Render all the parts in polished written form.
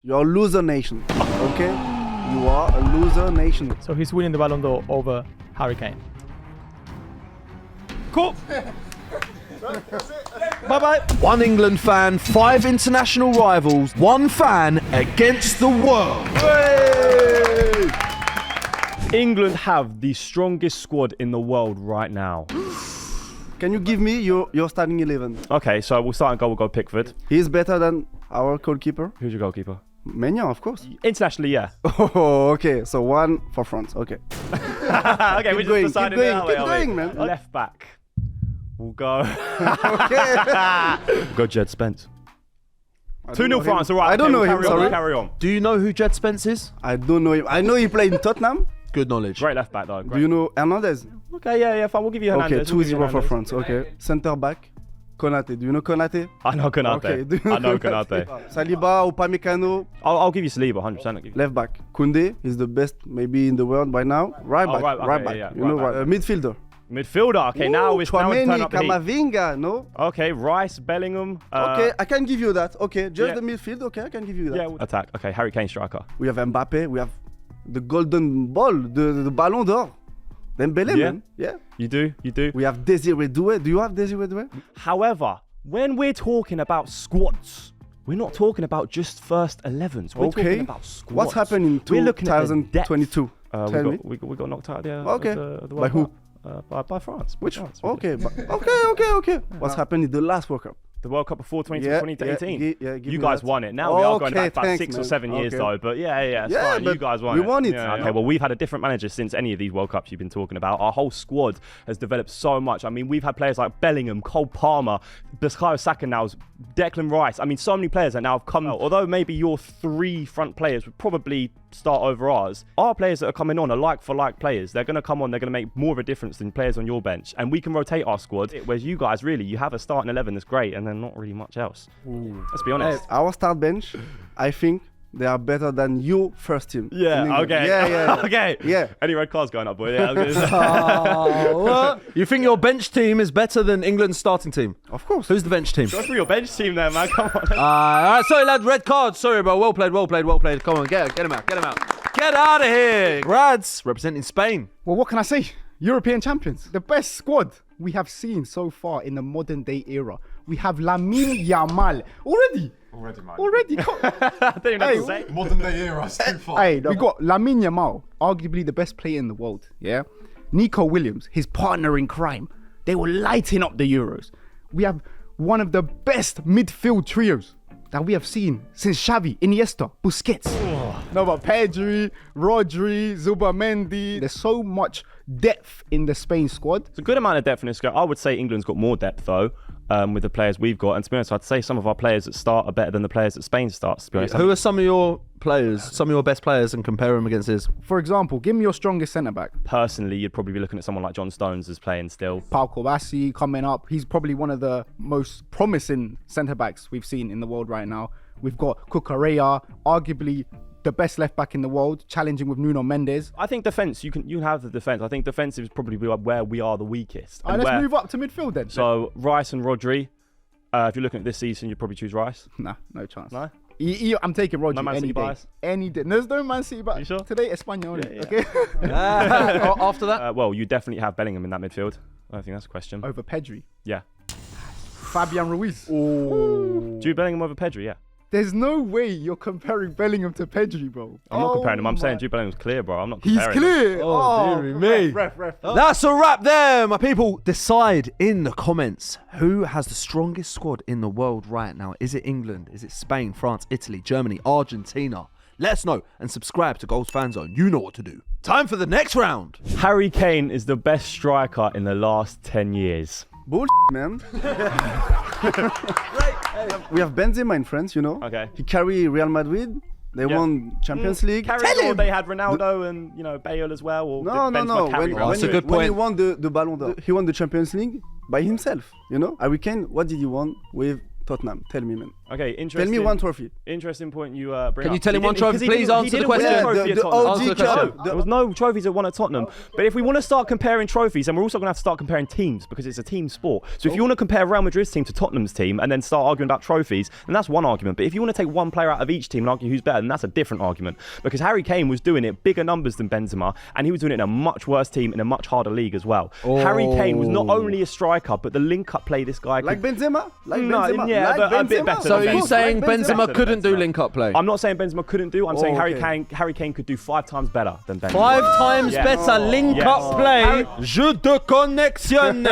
You're a loser nation, okay? You are a loser nation. So he's winning the Ballon d'Or over Harry Kane. Cool. Bye-bye. One England fan, 5 international rivals, 1 fan against the world. Hey! England have the strongest squad in the world right now. Can you give me your starting 11? Okay, so we'll start in goal. We'll go Pickford. He's better than our goalkeeper. Who's your goalkeeper? Mania, of course. Internationally, yeah. Oh, okay. So 1 for France. Okay. Okay, we just decided that way. Keep going, man. Left back. We'll go. Okay. We'll go Jed Spence. 2-0 France. All right. I don't know him. Sorry. Carry on. Do you know who Jed Spence is? I don't know him. I know he played in Tottenham. Good knowledge. Great left back though. Do you know Hernandez? Okay, yeah, fine. We'll give you Hernandez. Okay, 2-0 for France. Okay. Centre back. Konate. Do you know Konate? I know Konate. Okay. Do you I know Konate. Saliba, Upamecano. I'll give you Saliba, 100%. I'll give you. Left back. Koundé is the best maybe in the world by now. Right back. Right back. Yeah, you know, midfielder. Midfielder. Okay, now it's turn Chouameni, up the heat. Kamavinga, no? Okay, Rice, Bellingham. Okay, I can give you that. Okay, just the midfield. Okay, I can give you that. Yeah, attack. Okay, Harry Kane striker. We have Mbappe. We have the golden ball, the Ballon d'Or. Dembélé, man. Yeah. You do. We have Désiré Doué. Do you have Désiré Doué? However, when we're talking about squads, we're not talking about just first 11s. We're talking about squads. What's happened in 2022? Tell me. We got knocked out there. Okay. The By who? By France. Which? France. Okay. Okay. What's happened in the last World Cup? The World Cup before 2018. Give you me guys that. won it. Now we are going back about thanks, 6 or man. 7 years though. But it's fine. You guys won it. We won it. Yeah, okay, well, we've had a different manager since any of these World Cups you've been talking about. Our whole squad has developed so much. I mean, we've had players like Bellingham, Cole Palmer, Bukayo Saka now, Declan Rice. I mean, so many players that now have come out. Although maybe your 3 front players would probably start over ours, our players that are coming on are like for like players. They're going to come on, they're going to make more of a difference than players on your bench. And we can rotate our squad, whereas you guys really, you have a starting 11 that's great and then not really much else. Let's be honest. Our start bench, I think they are better than your first team. Yeah, okay. Yeah. Okay. Yeah. Any red cards going up, boy? Yeah. What? You think your bench team is better than England's starting team? Of course. Who's the bench team? Go for your bench team there, man. Come on. All right, sorry, lad. Red card. Sorry, bro. Well played. Come on, get him out. Get out of here. Bradz, representing Spain. Well, what can I say? European champions. The best squad we have seen so far in the modern day era. We have Lamine Yamal. Already, man. I don't even know what to say. Modern day era, it's too far. Hey, we got Lamine Yamal, arguably the best player in the world. Yeah. Nico Williams, his partner in crime. They were lighting up the Euros. We have one of the best midfield trios that we have seen since Xavi, Iniesta, Busquets. No, but Pedri, Rodri, Zubamendi. There's so much depth in the Spain squad. It's a good amount of depth in this squad. I would say England's got more depth though, with the players we've got. And to be honest, I'd say some of our players that start are better than the players that Spain starts. To be honest, Who are some of your players, some of your best players, and compare them against his? For example, give me your strongest centre back. Personally, you'd probably be looking at someone like John Stones as playing still. Pau Kobasi coming up. He's probably one of the most promising centre backs we've seen in the world right now. We've got Cucurella, arguably the best left back in the world, challenging with Nuno Mendes. I think defence, you have the defence. I think defensive is probably where we are the weakest. Let's move up to midfield then. So Rice and Rodri. If you're looking at this season, you'd probably choose Rice. Nah, no chance. No? I'm taking Rodri No Man any City day. bias? Any day. There's no Man City bias. You sure? Today, Espanyol only. Yeah. Okay. After that? Well, you definitely have Bellingham in that midfield. I don't think that's a question. Over Pedri. Yeah. Fabian Ruiz. Jude Bellingham over Pedri, yeah. There's no way you're comparing Bellingham to Pedri, bro. I'm not comparing him. I'm saying Jude Bellingham's clear, bro. I'm not comparing He's clear. him. Oh, dearie me. Ref. That's a wrap there, my people. Decide in the comments who has the strongest squad in the world right now. Is it England? Is it Spain, France, Italy, Germany, Argentina? Let us know and subscribe to Goals FanZone. You know what to do. Time for the next round. Harry Kane is the best striker in the last 10 years. Bullshit, man. We have Benzema in France, you know. Okay. He carry Real Madrid. They won Champions League. Tell him. They had Ronaldo and Bale as well. Or No. That's a good When he point. won the Ballon d'Or, he won the Champions League by himself, you know. Harry Kane, what did he won with Tottenham. Tell me, man. Okay, Tell interesting. me one trophy. Interesting point you bring Can up. you tell him He one didn't- trophy? because he Please didn't- answer he the didn't win question. a trophy The at Tottenham. Answer the OG question. cup. There was no trophies that won at Tottenham. But if we want to start comparing trophies, then we're also going to have to start comparing teams because it's a team sport. So if you want to compare Real Madrid's team to Tottenham's team and then start arguing about trophies, then that's one argument. But if you want to take one player out of each team and argue who's better, then that's a different argument. Because Harry Kane was doing it bigger numbers than Benzema, and he was doing it in a much worse team in a much harder league as well. Harry Kane was not only a striker, but the link-up play this guy Like could... Benzema? Like No, Benzema? yeah, like but a bit Benzema? better So than are you Benzema. saying Like Benzema Benzema. couldn't do link-up play? I'm not saying Benzema couldn't do. I'm saying Harry okay. Kane could do 5 times better than Benzema. 5 times Yeah. better link-up Yes. play. Jeu de connexion.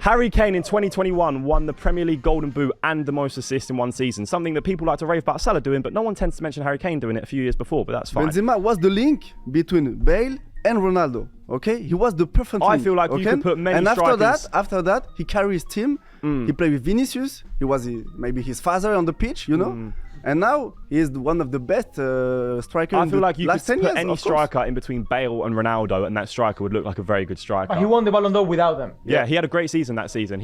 Harry Kane in 2021 won the Premier League Golden Boot and the most assists in one season. Something that people like to rave about Salah doing, but no one tends to mention Harry Kane doing it a few years before. But that's fine. Benzema was the link between Bale and Ronaldo. Okay, he was the perfect. I link, feel like you okay? could put many and strikers- after that, he carried his team. He played with Vinicius. He was maybe his father on the pitch, you know. And now he is one of the best strikers. I in feel the like you could last 10 put years, any of course. striker in between Bale and Ronaldo, and that striker would look like a very good striker. He won the Ballon d'Or without them. Yeah, he had a great season that season.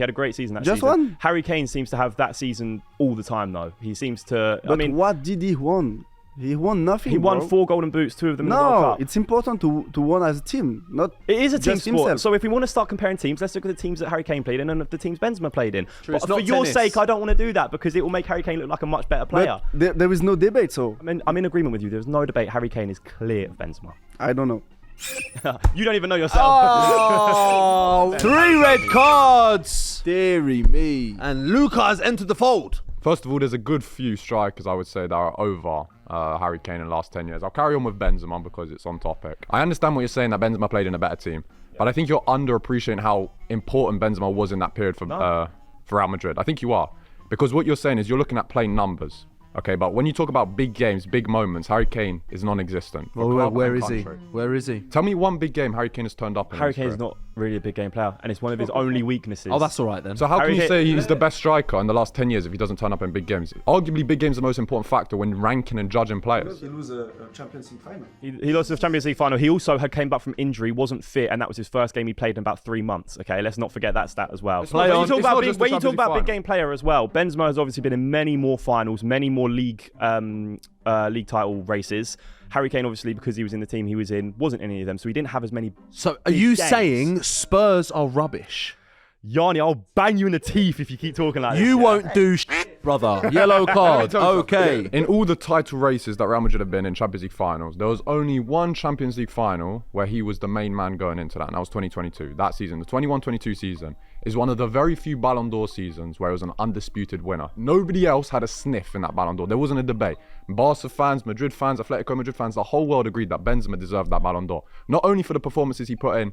Just one? Harry Kane seems to have that season all the time, though. He seems to. But I mean, what did he won? He won nothing. he won bro. 4 Golden Boots, 2 of them in the World No, Cup. it's important to win as a team, not. It is a team just sport. himself. So if we want to start comparing teams, let's look at the teams that Harry Kane played in and the teams Benzema played in. True, But it's for not your tennis. sake, I don't want to do that because it will make Harry Kane look like a much better player. But there is no debate, so I'm in agreement with you. There's no debate. Harry Kane is clear of Benzema. I don't know. You don't even know yourself. Oh, 3 red cards. Deary me. And Luca has entered the fold. First of all, there's a good few strikers I would say that are over Harry Kane in the last 10 years. I'll carry on with Benzema because it's on topic. I understand what you're saying that Benzema played in a better team, but I think you're underappreciating how important Benzema was in that period for Real Madrid. I think you are. Because what you're saying is you're looking at plain numbers. Okay, but when you talk about big games, big moments, Harry Kane is non-existent. for club Where and is he? country. Where is he? Tell me one big game Harry Kane has turned up in. Harry his Kane's career. not really a big game player, and it's one of his only weaknesses. Oh, that's all right then. So how Harry can you Kane- say he's the best striker in the last 10 years if he doesn't turn up in big games? Arguably, big games are the most important factor when ranking and judging players. He lose a Champions League final. He lost the Champions League final. He also had came back from injury, wasn't fit, and that was his first game he played in about 3 months. Okay, let's not forget that stat as well. not When you just- talk it's about not big, just the when you talk Champions about League big game player as well, Benzema has obviously been in many more finals, many more league title races. Harry Kane, obviously, because he was in the team he was in, wasn't in any of them, so he didn't have as many. So are big you games. saying Spurs are rubbish? Yanni, I'll bang you in the teeth if you keep talking like this. You yeah. won't do shit, brother. Yellow card. Okay. In all the title races that Real Madrid have been in Champions League finals, there was only one Champions League final where he was the main man going into that, and that was 2022. That season, the 21-22 season, is one of the very few Ballon d'Or seasons where it was an undisputed winner. Nobody else had a sniff in that Ballon d'Or. There wasn't a debate. Barca fans, Madrid fans, Atletico Madrid fans, the whole world agreed that Benzema deserved that Ballon d'Or. Not only for the performances he put in,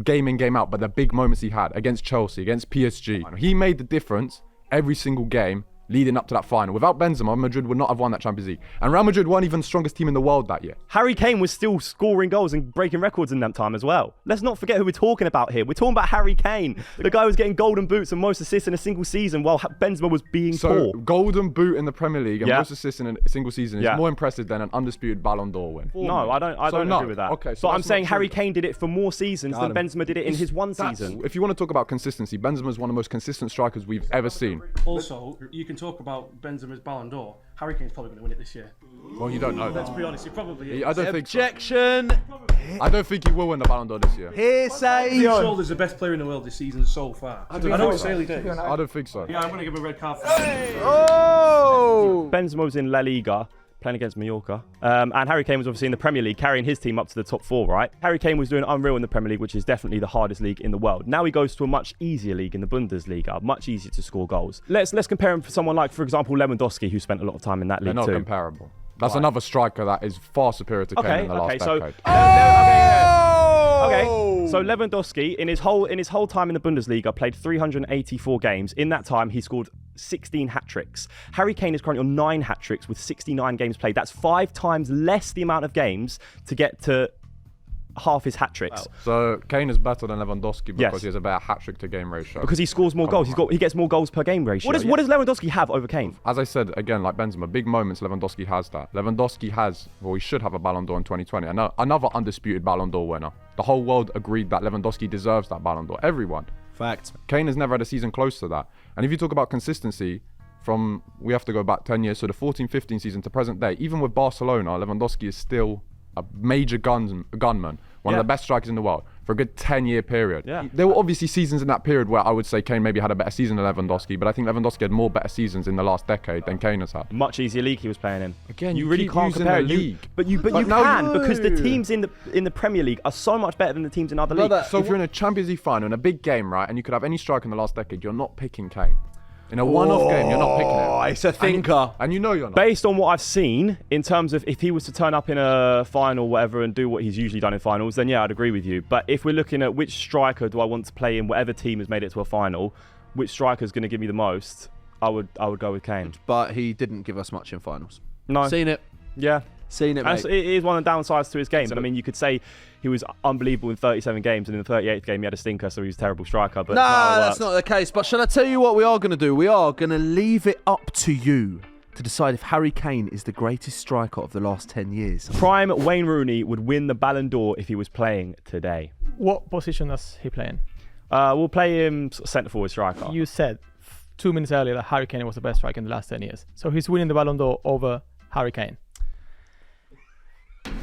game in, game out, but the big moments he had against Chelsea, against PSG. He made the difference every single game leading up to that final. Without Benzema, Madrid would not have won that Champions League. And Real Madrid weren't even the strongest team in the world that year. Harry Kane was still scoring goals and breaking records in that time as well. Let's not forget who we're talking about here. We're talking about Harry Kane. The guy was getting golden boots and most assists in a single season while Benzema was being So, poor. golden boot in the Premier League and Yeah. most assists in a single season is Yeah. more impressive than an undisputed Ballon d'Or win. No, I don't agree with that. Okay, so but I'm that's saying not Harry true. Kane did it for more seasons than Benzema did it in his one season. If you want to talk about consistency, Benzema is one of the most consistent strikers we've ever seen. Also, you can talk about Benzema's Ballon d'Or. Harry Kane's probably going to win it this year. Well, you don't know Let's that. be honest, he probably is. I don't think so. Objection. I don't think he will win the Ballon d'Or this year. Hearsay. He's sold as the best player in the world this season so far. I know it's early days. I don't think so. Yeah, I'm going to give him a red card for that. Oh. Benzema was in La Liga playing against Mallorca. And Harry Kane was obviously in the Premier League, carrying his team up to the top 4, right? Harry Kane was doing unreal in the Premier League, which is definitely the hardest league in the world. Now he goes to a much easier league in the Bundesliga, much easier to score goals. Let's compare him for someone like, for example, Lewandowski, who spent a lot of time in that They're league not too. comparable. That's another striker that is far superior to Kane in the last so decade. Okay, so Lewandowski in his whole time in the Bundesliga played 384 games. In that time, he scored 16 hat-tricks. Harry Kane is currently on 9 hat-tricks with 69 games played. That's 5 times less the amount of games to get to half his hat-tricks. So Kane is better than Lewandowski because Yes. he has a better hat-trick to game ratio. Because he scores more goals. He gets more goals per game ratio. What does Lewandowski have over Kane? As I said, again, like Benzema, big moments, Lewandowski has that. Lewandowski has, well, he should have a Ballon d'Or in 2020. Another undisputed Ballon d'Or winner. The whole world agreed that Lewandowski deserves that Ballon d'Or. Everyone. Fact. Kane has never had a season close to that. And if you talk about consistency, we have to go back 10 years, so the 14-15 season to present day, even with Barcelona, Lewandowski is still a major gunman, one of the best strikers in the world for a good 10-year period. Yeah. There were obviously seasons in that period where I would say Kane maybe had a better season than Lewandowski, but I think Lewandowski had more better seasons in the last decade than Kane has had. Much easier league he was playing in. Again, you you really keep can't using compare the it. league. But you now can, because the teams in the Premier League are so much better than the teams in other leagues. So if you're in a Champions League final in a big game, right, and you could have any striker in the last decade, you're not picking Kane. In a one-off game, you're not picking him. It's a thinker. And you know you're not. Based on what I've seen, in terms of if he was to turn up in a final, whatever, and do what he's usually done in finals, then yeah, I'd agree with you. But if we're looking at which striker do I want to play in whatever team has made it to a final, which striker is going to give me the most, I would go with Kane. But he didn't give us much in finals. No. Seen it. Yeah. Seen it, mate. And it is one of the downsides to his game. And I mean, you could say he was unbelievable in 37 games, and in the 38th game he had a stinker, so he was a terrible striker. But That's not the case. But shall I tell you what we are going to do? We are going to leave it up to you to decide if Harry Kane is the greatest striker of the last 10 years. Prime Wayne Rooney would win the Ballon d'Or if he was playing today. What position does he play in? We'll play him centre forward striker. You said 2 minutes earlier that Harry Kane was the best striker in the last 10 years. So he's winning the Ballon d'Or over Harry Kane.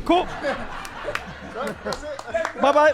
Cool. Bye-bye.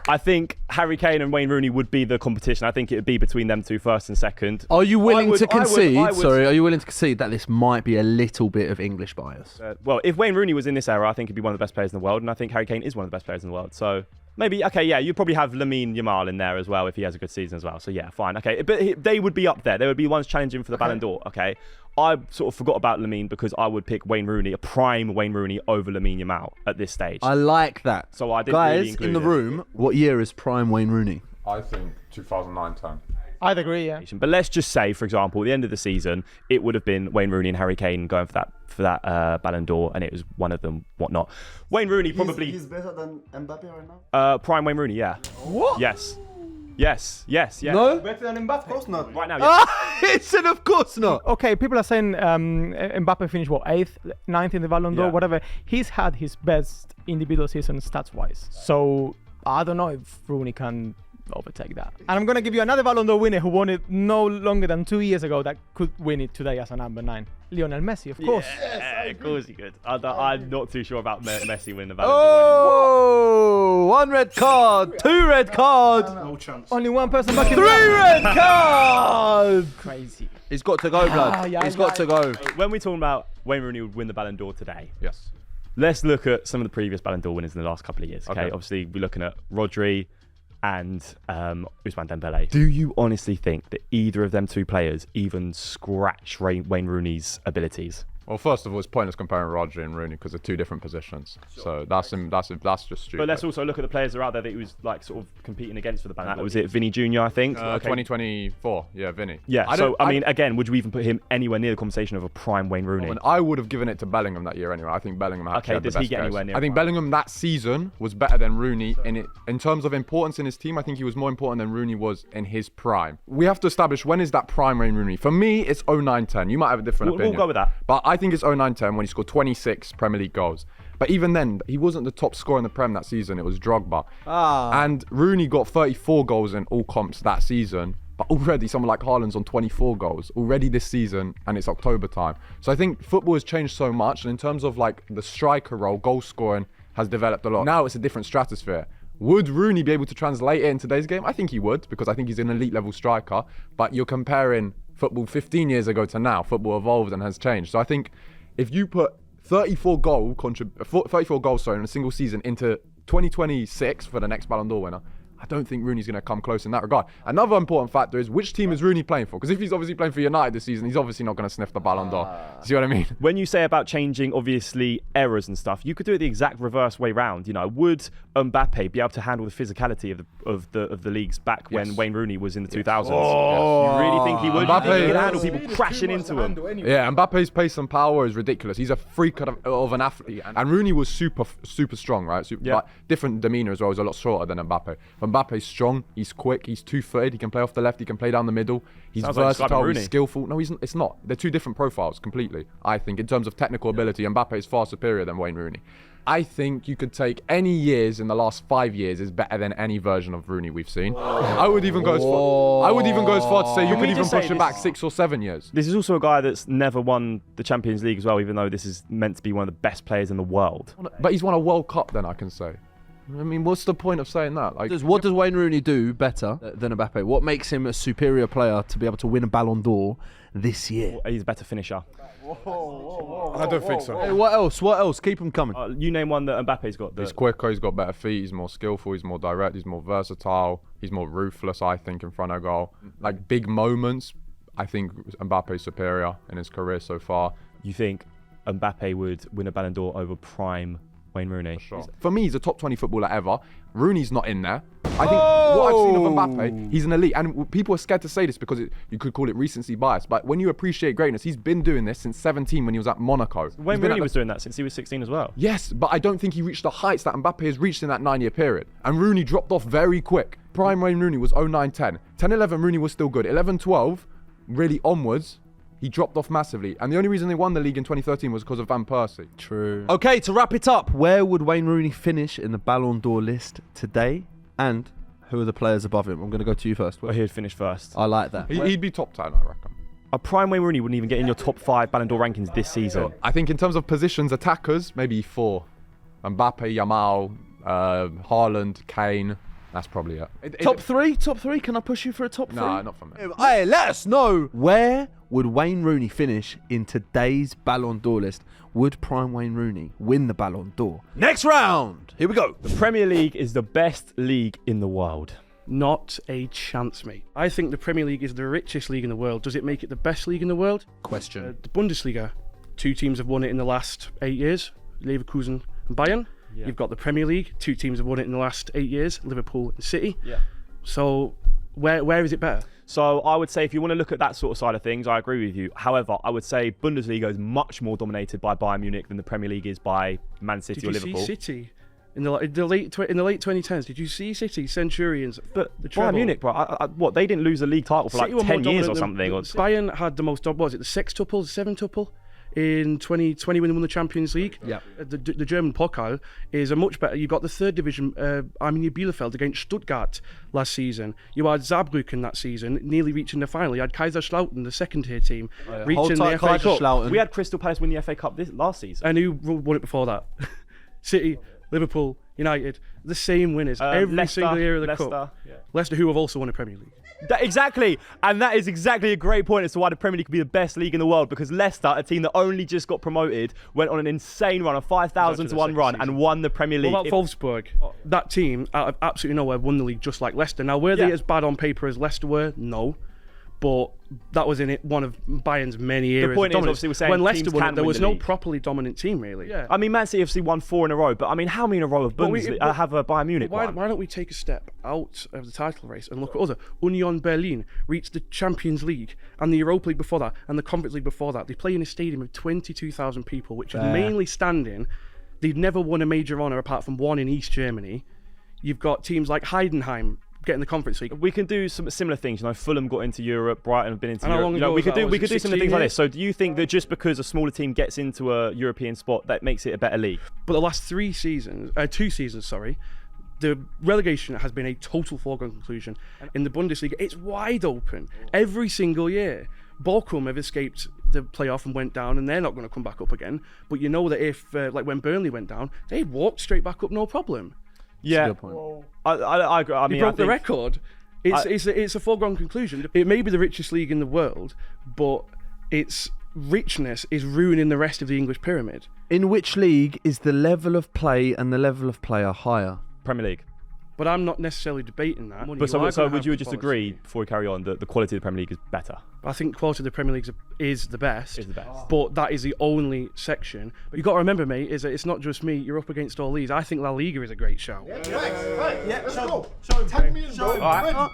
I think Harry Kane and Wayne Rooney would be the competition. I think it would be between them two, first and second. Are you willing to concede? I would- Sorry, are you willing to concede that this might be a little bit of English bias? Well, if Wayne Rooney was in this era, I think he'd be one of the best players in the world, and I think Harry Kane is one of the best players in the world. So maybe, okay, yeah, you'd probably have Lamine Yamal in there as well if he has a good season as well. So yeah, fine, okay. But they would be up there. They would be the ones challenging for the Ballon d'Or, okay? I sort of forgot about Lamine because I would pick Wayne Rooney, a prime Wayne Rooney, over Lamine Yamal at this stage. I like that. So I didn't Guys, really include in the it. room, what year is prime Wayne Rooney? I think 2009-10. I'd agree, yeah. But let's just say, for example, at the end of the season, it would have been Wayne Rooney and Harry Kane going for that Ballon d'Or, and it was one of them, whatnot. Wayne Rooney probably He's better than Mbappe right now? prime Wayne Rooney, yeah. What? Yes. No? Better than Mbappe? Of course not. Right now, yes. It said, of course not. Okay, people are saying Mbappe finished, 8th, 9th in the Ballon d'Or, Yeah. whatever. He's had his best individual season stats-wise. So I don't know if Rooney can overtake that. And I'm going to give you another Ballon d'Or winner who won it no longer than 2 years ago that could win it today as a number 9. Lionel Messi, of course. Yeah, of course he could. I'm not too sure about Messi winning the Ballon d'Or anymore. Oh, 1 red card, 2 red card, No chance. Only one person back in 3 red card. Crazy. He's got to go, blood. yeah, He's got to go. When we're talking about Wayne Rooney would win the Ballon d'Or today, Yes. let's look at some of the previous Ballon d'Or winners in the last couple of years. Okay, Okay. obviously we're looking at Rodri and Ousmane Dembele. Do you honestly think that either of them two players even scratch Wayne Rooney's abilities? Well, first of all, it's pointless comparing Rodri and Rooney because they're two different positions. So that's just stupid. But let's also look at the players that are out there that he was like sort of competing against for the Ballon d'Or. Was it Vinny Jr., I think? 2024, yeah, Vinny. Yeah, I mean, again, would you even put him anywhere near the conversation of a prime Wayne Rooney? And I would have given it to Bellingham that year anyway. I think Bellingham actually had the does he best get case. anywhere near I think prime? Bellingham that season was better than Rooney in terms of importance in his team. I think he was more important than Rooney was in his prime. We have to establish when is that prime Wayne Rooney. For me, it's 09-10. You might have a different We'll opinion. go with that. But I think it's 09-10 when he scored 26 Premier League goals. But even then, he wasn't the top scorer in the Prem that season. It was Drogba. And Rooney got 34 goals in all comps that season. But already, someone like Haaland's on 24 goals already this season, and it's October time. So I think football has changed so much. And in terms of like the striker role, goal scoring has developed a lot. Now it's a different stratosphere. Would Rooney be able to translate it in today's game? I think he would, because I think he's an elite level striker. But you're comparing football 15 years ago to now. Football evolved and has changed. So I think if you put 34 goals in a single season into 2026 for the next Ballon d'Or winner, I don't think Rooney's going to come close in that regard. Another important factor is which team is Rooney playing for? Because if he's obviously playing for United this season, he's obviously not going to sniff the Ballon d'Or. See what I mean? When you say about changing, obviously, errors and stuff, you could do it the exact reverse way round. You know, would Mbappe be able to handle the physicality of the leagues back when Wayne Rooney was in the 2000s? You really think he would? Mbappe- You think he could handle people crashing into him? Yeah, Mbappe's pace and power is ridiculous. He's a freak of an athlete. And Rooney was super strong, right? Yeah. Like, different demeanour as well. He's a lot shorter than Mbappe. But Mbappe's strong, he's quick, he's two-footed, he can play off the left, he can play down the middle, he's Sounds like versatile, Rooney. he's skillful. No, it's not. They're two different profiles completely, I think, in terms of technical ability. Mbappe is far superior than Wayne Rooney. I think you could take any years in the last 5 years is better than any version of Rooney we've seen. I would even go as far to say you Can could we even just say push it back 6 or 7 years. This is also a guy that's never won the Champions League as well, even though this is meant to be one of the best players in the world. But he's won a World Cup, then I can say. I mean, what's the point of saying that? Like, What does Wayne Rooney do better than Mbappe? What makes him a superior player to be able to win a Ballon d'Or this year? He's a better finisher. I don't think so. Hey, what else? What else? Keep them coming. You name one that Mbappe's got. He's quicker, he's got better feet, he's more skillful, he's more direct, he's more versatile, he's more ruthless, I think, in front of goal. Like, big moments, I think Mbappe's superior in his career so far. You think Mbappe would win a Ballon d'Or over prime Wayne Rooney? Sure. For me, he's a top 20 footballer ever. Rooney's not in there. I think what I've seen of Mbappe, he's an elite. And people are scared to say this because you could call it recency bias. But when you appreciate greatness, he's been doing this since 17 when he was at Monaco. Wayne Rooney was doing that since he was 16 as well. Yes, but I don't think he reached the heights that Mbappe has reached in that 9-year period. And Rooney dropped off very quick. Prime Wayne Rooney was 09-10. 10-11, Rooney was still good. 11-12, really onwards, he dropped off massively. And the only reason they won the league in 2013 was because of Van Persie. True. Okay, to wrap it up, where would Wayne Rooney finish in the Ballon d'Or list today? And who are the players above him? I'm going to go to you first. Well, he'd finish first. I like that. He'd be top 10, I reckon. A prime Wayne Rooney wouldn't even get in your top 5 Ballon d'Or rankings this season. I think in terms of positions, attackers, maybe 4. Mbappe, Yamal, Haaland, Kane. That's probably it. Top three? Top three? Can I push you for a top three? Nah, not for me. Hey, let us know. Where would Wayne Rooney finish in today's Ballon d'Or list? Would prime Wayne Rooney win the Ballon d'Or? Next round. Here we go. The Premier League is the best league in the world. Not a chance, mate. I think the Premier League is the richest league in the world. Does it make it the best league in the world? Question. The Bundesliga. 2 teams have won it in the last 8 years, Leverkusen and Bayern. Yeah. You've got the Premier League. 2 teams have won it in the last 8 years, Liverpool and City. Yeah. So where is it better? So I would say if you want to look at that sort of side of things, I agree with you. However, I would say Bundesliga is much more dominated by Bayern Munich than the Premier League is by Man City Did or you Liverpool. see City in the late 2010s? Did you see City Centurions? But the Bayern treble? Munich, bro, what, they didn't lose a league title for City were like more 10 years or dominant something. Or Bayern had the most, what was it, the sextuple, the seventuple? In 2020 when they won the Champions League. Yeah. The German Pokal is a much better. You got the 3rd division, Arminia Bielefeld against Stuttgart last season. You had Saarbrücken that season, nearly reaching the final. You had Kaiserslautern, the 2nd-tier team, reaching the FA Cup. We had Crystal Palace win the FA Cup last season. And who won it before that? City, Liverpool, United, the same winners every Leicester, single year of the Leicester, Cup. yeah. Leicester, who have also won a Premier League. Exactly, and that is exactly a great point as to why the Premier League could be the best league in the world, because Leicester, a team that only just got promoted, went on an insane run, a 5,000 to 1 run, and won the Premier League. What about Wolfsburg? That team, out of absolutely nowhere, won the league just like Leicester. Now, were they as bad on paper as Leicester were? No. But that was in it one of Bayern's many eras. The point is, obviously, we're saying when Leicester teams won can it, there win was the no league. properly dominant team, really. Yeah. I mean, Man City obviously won 4 in a row, but I mean, how many in a row of Bundesliga have a Bayern Munich Why won? don't we take a step out of the title race and look at other? Union Berlin reached the Champions League and the Europa League before that and the Conference League before that. They play in a stadium of 22,000 people, which is mainly standing. They've never won a major honour apart from one in East Germany. You've got teams like Heidenheim getting the Conference League. We can do some similar things. You know, Fulham got into Europe, Brighton have been into And how Europe. long You know, ago we was could that? do Was it similar 16 things like years? this. So do you think that just because a smaller team gets into a European spot, that makes it a better league? But the last 2 seasons, the relegation has been a total foregone conclusion. In the Bundesliga, it's wide open every single year. Bochum have escaped the playoff and went down, and they're not going to come back up again. But you know that if, like when Burnley went down, they walked straight back up, no problem. Yeah, good point. I agree. I They mean, broke I the think, record. It's a foregone conclusion. It may be the richest league in the world, but its richness is ruining the rest of the English pyramid. In which league is the level of play and the level of player higher? Premier League. But I'm not necessarily debating that. But so would you just agree, before we carry on, that the quality of the Premier League is better? I think quality of the Premier League is the best. Is the best. But that is the only section. But you've got to remember, mate, is that it's not just me. You're up against all these. I think La Liga is a great show.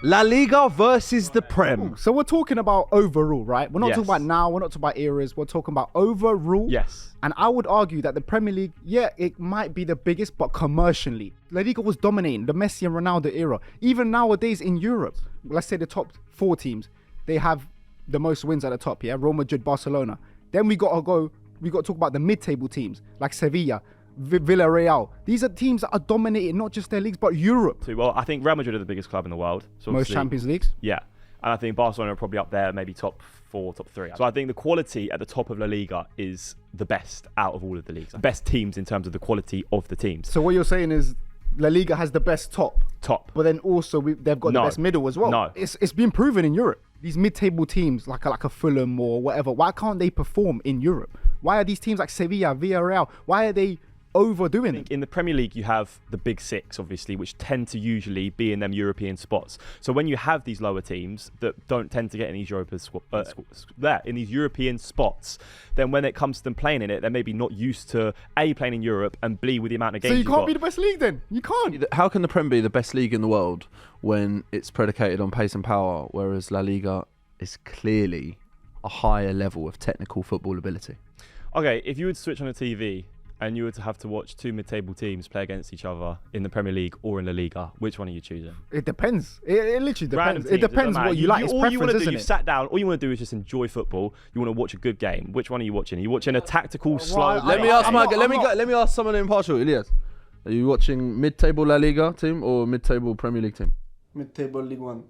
La Liga versus the Prem. So we're talking about overall, right? We're not Yes. talking about now. We're not talking about eras. We're talking about overall. Yes. And I would argue that the Premier League, yeah, it might be the biggest, but commercially, La Liga was dominating the Messi and Ronaldo era. Even nowadays in Europe, let's say the top 4 teams, they have the most wins at the top. Yeah, Real Madrid, Barcelona. Then we got to talk about the mid-table teams like Sevilla, Villarreal. These are teams that are dominating not just their leagues but Europe. Well, I think Real Madrid are the biggest club in the world. So Most obviously- Champions Leagues. Yeah. And I think Barcelona are probably up there, maybe top 4, top 3. So I think the quality at the top of La Liga is the best out of all of the leagues. Best teams in terms of the quality of the teams. So what you're saying is La Liga has the best top. Top. But then also they've got the No. best middle as well. No. It's been proven in Europe. These mid-table teams like a Fulham or whatever, why can't they perform in Europe? Why are these teams like Sevilla, Villarreal, why are they overdoing it? In the Premier League, you have the big 6, obviously, which tend to usually be in them European spots. So when you have these lower teams that don't tend to get in these in these European spots, then when it comes to them playing in it, they're maybe not used to A, playing in Europe, and B, with the amount of games So you you've can't got. be the best league then. You can't. How can the Prem be the best league in the world when it's predicated on pace and power, whereas La Liga is clearly a higher level of technical football ability? Okay, if you would switch on a TV and you were to have to watch 2 mid-table teams play against each other in the Premier League or in La Liga, which one are you choosing? It depends. It literally Random depends. teams, It depends doesn't what you matter. like. It's all you want to preference, do, isn't you it? sat down, all you want to do is just enjoy football. You want to watch a good game. Which one are you watching? Are you watching a tactical, slow... Let me ask someone impartial. Elias, are you watching mid-table La Liga team or mid-table Premier League team? Mid-table League One.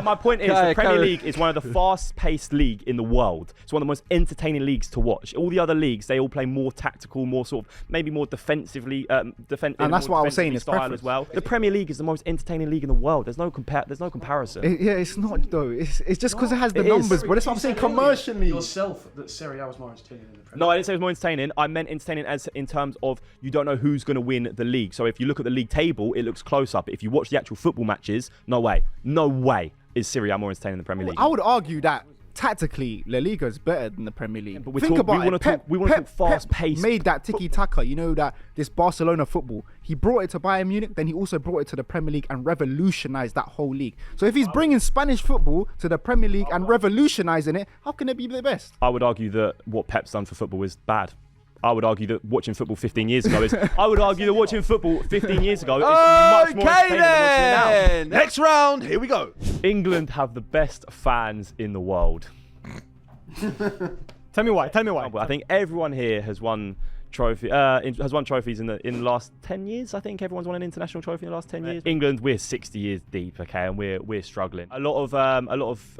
My point is, the Premier League is one of the fast-paced league in the world. It's one of the most entertaining leagues to watch. All the other leagues, they all play more tactical, more sort of maybe more defensively, And that's what I was saying, it's style preference. as well. The Premier League is the most entertaining league in the world. There's no comparison. Yeah, it's not though. It's just because it has the It is. numbers. But that's what I'm saying commercially. Yourself that Serie A was more entertaining than the Premier No, I didn't say it was more entertaining. I meant entertaining as in terms of you don't know who's going to win the league. So if you look at the league table, it looks close up. If you watch the actual football matches, no way is Serie A more entertaining than the Premier League. I would argue that tactically, La Liga is better than the Premier League. but we Think talk- about we it. wanna talk- we wanna talk fast-paced made that tiki-taka. You know that this Barcelona football. He brought it to Bayern Munich, then he also brought it to the Premier League and revolutionized that whole league. So if he's bringing Spanish football to the Premier League and revolutionizing it, how can it be the best? I would argue that what Pep's done for football is bad. I would argue that watching football 15 years ago is. I would argue that watching football 15 years ago is much more Okay entertaining than watching it now. Next round, here we go. England have the best fans in the world. Tell me why. I think everyone here has won trophies in the last 10 years. I think everyone's won an international trophy in the last 10 years. England, we're 60 years deep, okay, and we're struggling. A lot of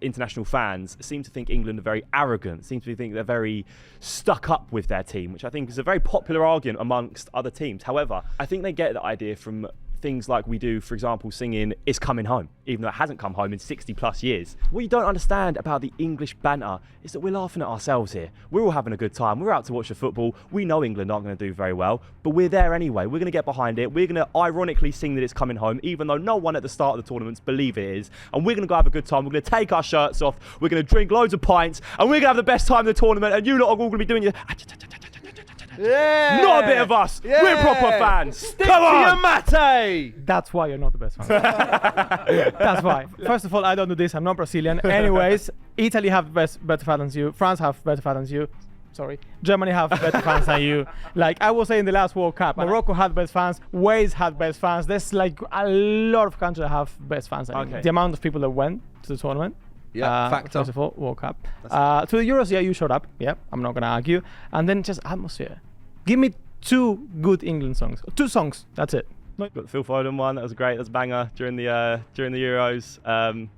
international fans seem to think England are very arrogant. Seem to think they're very stuck up with their team, which I think is a very popular argument amongst other teams. However, I think they get the idea from things like we do, for example, singing "It's Coming Home," even though it hasn't come home in 60 plus years. What you don't understand about the English banter is that we're laughing at ourselves here. We're all having a good time. We're out to watch the football. We know England aren't going to do very well, but we're there anyway. We're going to get behind it. We're going to ironically sing that it's coming home, even though no one at the start of the tournaments believe it is. And we're going to go have a good time. We're going to take our shirts off. We're going to drink loads of pints, and we're going to have the best time in the tournament. And you lot are all going to be doing your... Yeah. Not a bit of us. Yeah. We're proper fans. Stick Come to on. your mate. That's why you're not the best fan. That's why. First of all, I don't do this. I'm not Brazilian. Anyways, Italy have better fans than you. France have better fans than you. Sorry. Germany have better fans than you. Like I was saying in the last World Cup, Morocco had best fans. Wales had best fans. There's like a lot of countries that have best fans. than you. Okay. The amount of people that went to the tournament. Yeah, factor. First of all, World Cup. To the Euros, yeah, you showed up. Yeah, I'm not gonna argue. And then just atmosphere. Give me 2 good England songs. 2 songs. That's it. Got the Phil Foden one. That was great. That was a banger during the Euros.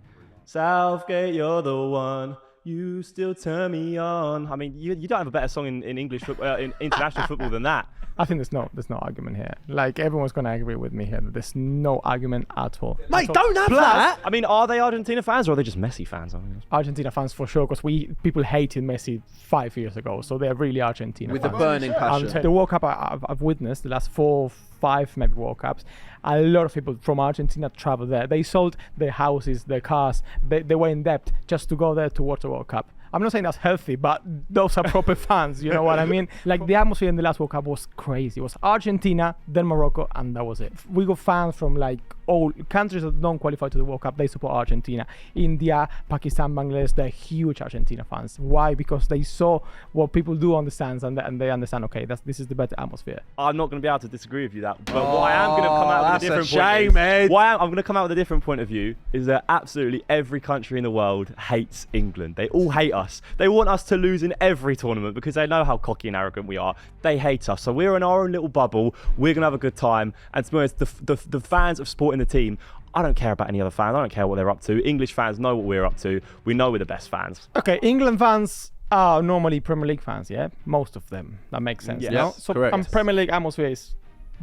Southgate, you're the one. You still turn me on. I mean, you don't have a better song in English football, in international football than that. I think there's no argument here. Like everyone's gonna agree with me here. There's no argument at all. Mate, don't have that. I mean, are they Argentina fans or are they just Messi fans? I mean, Argentina fans for sure, because people hated Messi 5 years ago, so they're really Argentina With fans. a burning passion. The World Cup I've witnessed the last 4 5 maybe World Cups. A lot of people from Argentina travel there. They sold their houses, their cars. They were in debt just to go there to watch the World Cup. I'm not saying that's healthy, but those are proper fans, you know what I mean? Like the atmosphere in the last World Cup was crazy. It was Argentina, then Morocco, and that was it. We got fans from like all countries that don't qualify to the World Cup. They support Argentina. India, Pakistan, Bangladesh, they're huge Argentina fans. Why? Because they saw what people do on the stands and they understand, okay, this is the better atmosphere. I'm not going to be able to disagree with you that, but what I am going to come out with a different shame, point Ed. is, why I'm going to come out with a different point of view is that absolutely every country in the world hates England. They all hate us. They want us to lose in every tournament because they know how cocky and arrogant we are. They hate us. So we're in our own little bubble. We're going to have a good time. And to be honest, the fans of supporting the team, I don't care about any other fans. I don't care what they're up to. English fans know what we're up to. We know we're the best fans. Okay, England fans are normally Premier League fans, yeah? Most of them. That makes sense, Yes. you know? Yes, So correct. Premier League atmosphere is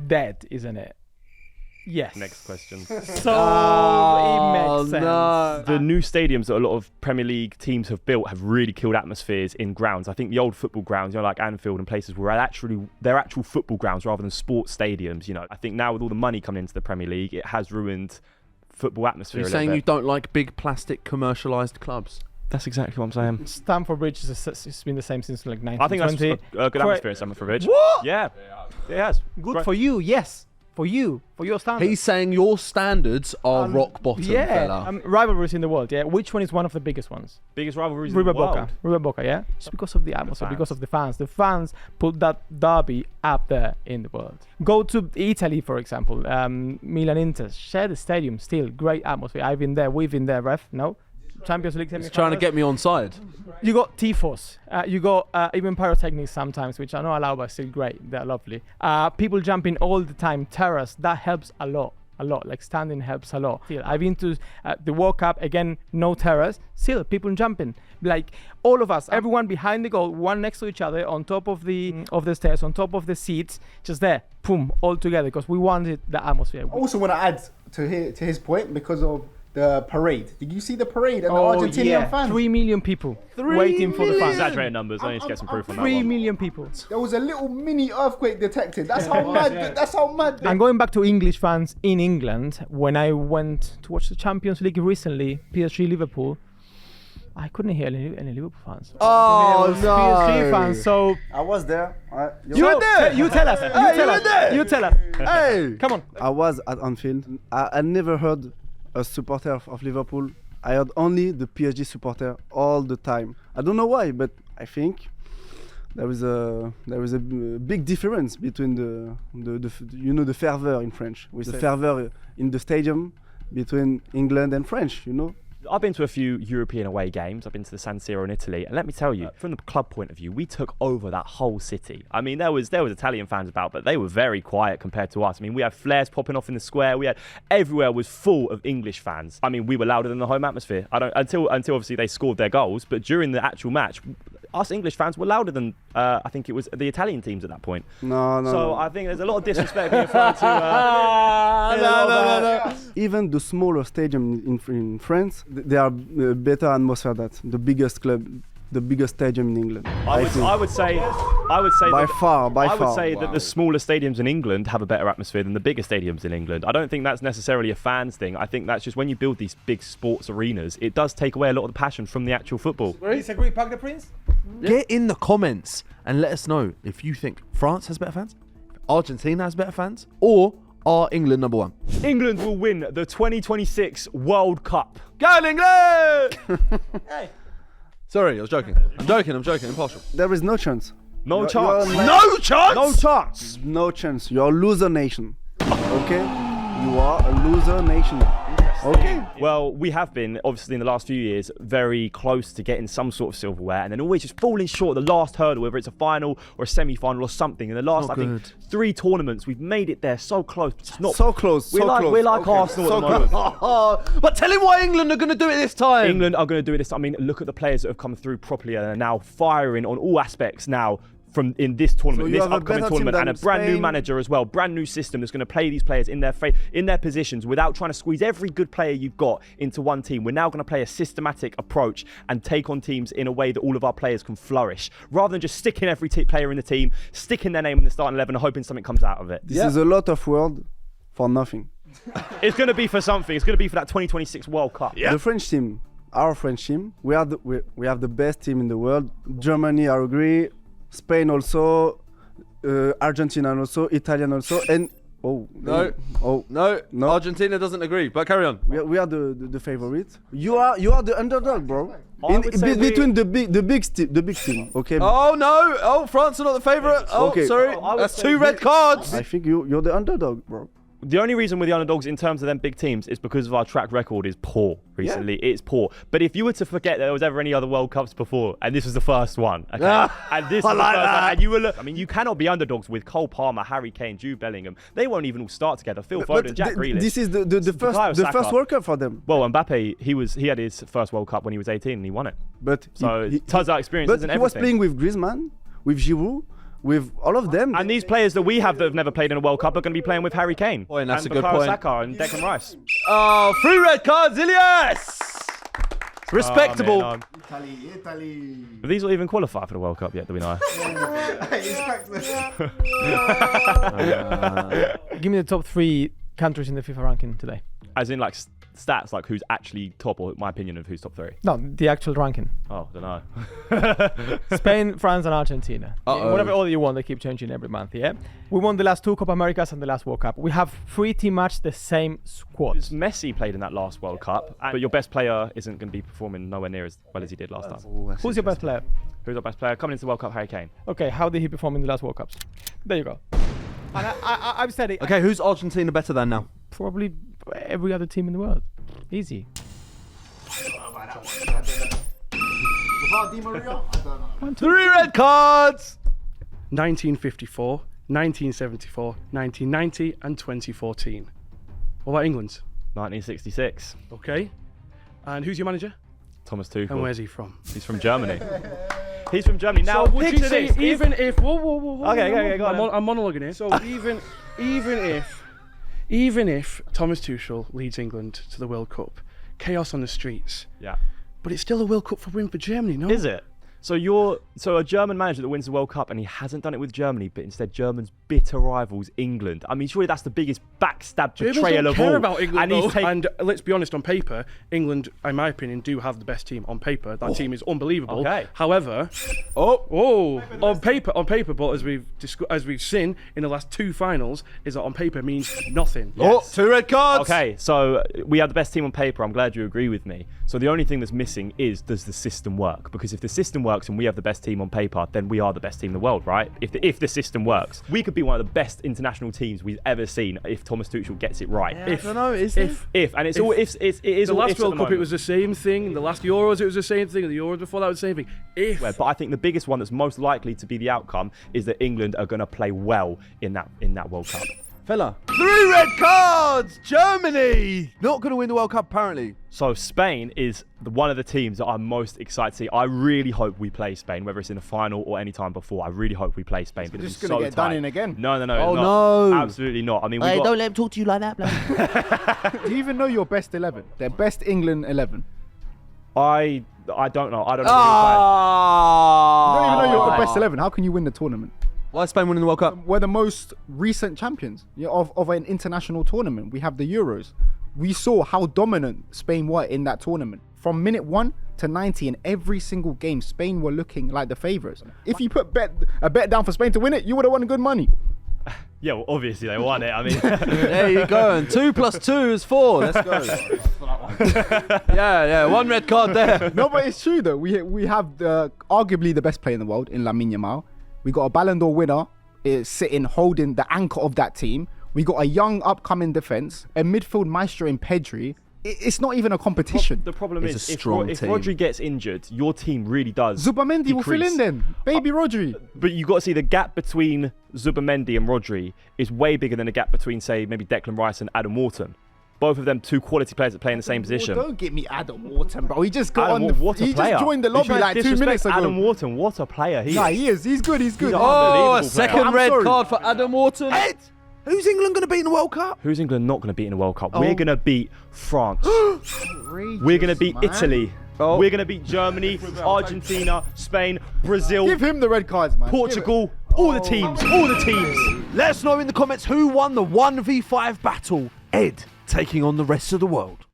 dead, isn't it? Yes. Next question. So it makes sense. no. The new stadiums that a lot of Premier League teams have built have really killed atmospheres in grounds. I think the old football grounds, you know, like Anfield and places where they're actual football grounds rather than sports stadiums, you know. I think now with all the money coming into the Premier League, it has ruined football atmosphere You're a little saying bit. you don't like big plastic commercialised clubs? That's exactly what I'm saying. Stamford Bridge it's been the same since like 1920. I think that's a good atmosphere in Stamford Bridge. What? Yeah, it has. Good Great. for you, yes. For your standards. He's saying your standards are rock bottom, fella. Rivalries in the world, yeah. Which one is one of the biggest ones? Biggest rivalries in River the world. Boca. River Boca, yeah. It's because of the atmosphere, fans. because of the fans. The fans put that derby up there in the world. Go to Italy, for example. Milan Inter share the stadium still. Great atmosphere. I've been there. We've been there. Ref, no. Champions League He's trying to get me on side. You got tifos, you got even pyrotechnics sometimes, which are not allowed but still great. They're lovely. People jumping all the time. Terrace, that helps a lot. Like standing helps a lot. Still, I've been to the World Cup, again, no terrace. Still, people jumping. Like all of us, everyone behind the goal, one next to each other, on top of the stairs, on top of the seats, just there, boom, all together, because we wanted the atmosphere. I also want to add to his point because of the parade. Did you see the parade and the Argentinian fans? 3 million people waiting for the fans. Exaggerated numbers. I need to get some proof on that 3 one. million people. There was a little mini earthquake detected. That's how mad. That's how mad. And going back to English fans in England, when I went to watch the Champions League recently, PSG Liverpool, I couldn't hear any Liverpool fans. Oh, It was PSG fans. So I was there. You were there? You tell us. You tell us. Hey! Come on. I was at Anfield. I never heard a supporter of Liverpool. I heard only the PSG supporter all the time. I don't know why, but I think there is a big difference between the fervor in French, with the fervor in the stadium between England and French, you know. I've been to a few European away games. I've been to the San Siro in Italy, and let me tell you, from the club point of view, we took over that whole city. I mean, there was Italian fans about, but they were very quiet compared to us. I mean, we had flares popping off in the square. Everywhere was full of English fans. I mean, we were louder than the home atmosphere. Until obviously they scored their goals, but during the actual match, us English fans were louder than I think it was the Italian teams at that point. No. So I think there's a lot of disrespect being thrown to. No. Even the smaller stadium in France, they are better atmosphere than the biggest club, the biggest stadium in England. I would say By far. I would say that the smaller stadiums in England have a better atmosphere than the bigger stadiums in England. I don't think that's necessarily a fans thing. I think that's just when you build these big sports arenas, it does take away a lot of the passion from the actual football. Disagree, Park the Prince? Get in the comments and let us know if you think France has better fans, Argentina has better fans, or are England number one? England will win the 2026 World Cup. Go England! Sorry, I was joking. I'm joking, impartial. There is no chance. No chance. No chance! No chance. No chance. You're a loser nation. Okay? You are a loser nation. Okay? Well, we have been, obviously, in the last few years, very close to getting some sort of silverware, and then always just falling short at the last hurdle, whether it's a final or a semi-final or something. In the last, I think, 3 tournaments, we've made it there so close. It's not So close. We're like Okay. Arsenal So at the moment. But tell him why England are going to do it this time. England are going to do this. I mean, look at the players that have come through properly and are now firing on all aspects now. from in this tournament, So in you this have a upcoming better team tournament, and a than brand new Spain. manager as well, brand new system that's going to play these players in their positions without trying to squeeze every good player you've got into one team. We're now going to play a systematic approach and take on teams in a way that all of our players can flourish, rather than just sticking every player in the team, sticking their name in the starting 11 and hoping something comes out of it. This is a lot of word for nothing. It's going to be for something. It's going to be for that 2026 World Cup. The French team, our French team, we have the best team in the world. Germany, I agree. Spain also, Argentina also, Italian also, and No. Argentina doesn't agree, but carry on. we are the favorite. You are the underdog, bro. I would say Between the big team, okay. Oh no! Oh, France are not the favourite. Oh, Okay. sorry. I would That's say 2 red cards. I think you're the underdog, bro. The only reason we're the underdogs in terms of them big teams is because of our track record is poor recently. It's poor. But if you were to forget that there was ever any other World Cups before, and this was the first one, okay? And this is the first one, and you will look. I mean, you cannot be underdogs with Cole Palmer, Harry Kane, Jude Bellingham. They won't even all start together. Phil Foden, Jack Grealish. This is the Bukayo Saka. first World Cup for them. Well, Mbappe, he had his first World Cup when he was 18 and he won it. But So he tons of experience but and he was everything. playing with Griezmann, with Giroud, with all of them. And these players that we have that have never played in a World Cup are going to be playing with Harry Kane. Boy, and that's and a good Bukayo point. Saka and Declan Rice. Oh, 3 red cards, Ilias. Respectable. Oh, man, Italy. But these will even qualify for the World Cup yet, do we know? Give me the top 3 countries in the FIFA ranking today. As in like stats, like who's actually top, or my opinion of who's top 3. No, the actual ranking. Oh, don't know. Spain, France, and Argentina. Uh-oh. Whatever order you want, they keep changing every month, yeah? We won the last 2 Copa Americas and the last World Cup. We have pretty much the same squad. Messi played in that last World Cup, but your best player isn't going to be performing nowhere near as well as he did last time. Who's your best player? Who's our best player? Coming into the World Cup, Harry Kane. Okay, how did he perform in the last World Cups? There you go. And I've said it. Okay, who's Argentina better than now? Probably every other team in the world. Easy. 3 red cards. 1954, 1974, 1990, and 2014. What about England? 1966. Okay. And who's your manager? Thomas Tuchel. And where's he from? He's from Germany. He's from Germany. Now, so would you picture say this. even if whoa, Okay, go on. I'm monologuing here. So even if Thomas Tuchel leads England to the World Cup, chaos on the streets. Yeah. But it's still a World Cup for win for Germany, no? Is it? So a German manager that wins the World Cup and he hasn't done it with Germany, but instead Germany's bitter rivals England. I mean, surely that's the biggest backstab Germans betrayal don't of care all. about England, and though. And let's be honest, on paper, England, in my opinion, do have the best team on paper. That team is unbelievable. Okay. However, on paper, but as we've seen in the last 2 finals, is that on paper means nothing. Yes. 2 red cards. Okay, so we have the best team on paper. I'm glad you agree with me. So the only thing that's missing is, does the system work? Because if the system works and we have the best team on paper, then we are the best team in the world, right? If the system works, we could be one of the best international teams we've ever seen if Thomas Tuchel gets it right. I don't know. Is it? And it's all ifs. It is The all last ifs at World the Cup, it moment. was the same thing. The last Euros, it was the same thing. The Euros before that was the same thing. But I think the biggest one that's most likely to be the outcome is that England are going to play well in that World Cup. Fella. 3 red cards. Germany. Not going to win the World Cup, apparently. So Spain is one of the teams that I'm most excited to see. I really hope we play Spain, whether it's in the final or any time before. I really hope we play Spain. Just going to get done in again. No. Oh, not. no. Absolutely not. I mean, Don't let him talk to you like that, bloke. Do you even know your best 11? Their best England 11. I don't know. I don't know. You don't even know your Ah. best 11. How can you win the tournament? Why is Spain winning the World Cup? We're the most recent champions of an international tournament. We have the Euros. We saw how dominant Spain were in that tournament. From minute 1 to 90 in every single game, Spain were looking like the favourites. If you put a bet down for Spain to win it, you would have won good money. Yeah, well, obviously they won it. I mean, There you go. And 2 + 2 is 4. Let's go. Yeah. 1 red card there. No, but it's true though. We have arguably the best player in the world in Lamine Yamal. We got a Ballon d'Or winner sitting holding the anchor of that team. We got a young upcoming defence, a midfield maestro in Pedri. It's not even a competition. the problem It's is a if strong team. Rodri gets injured, your team really does. Zubamendi will fill decrease. in then. Baby Rodri. But you got to see the gap between Zubamendi and Rodri is way bigger than the gap between, say, maybe Declan Rice and Adam Wharton. Both of them, two quality players that play in the same position. Don't get me Adam Wharton, bro. He just got Adam on the. what a He player. just joined the You lobby trying to like 2 disrespect minutes ago. Adam Wharton, what a player he Nah, is. he is. He's good. He's good. He's Oh, a Unbelievable player. second I'm red sorry. card for Adam Wharton. Ed, who's England going to beat in the World Cup? Who's England not going to beat in the World Cup? Oh. We're going to beat France. We're going to beat Italy. Oh. We're going to beat Germany, Argentina, Spain, Brazil, Give him the red cards, man. Portugal, all the teams, all the teams. Let us know in the comments who won the 1v5 battle. Ed taking on the rest of the world.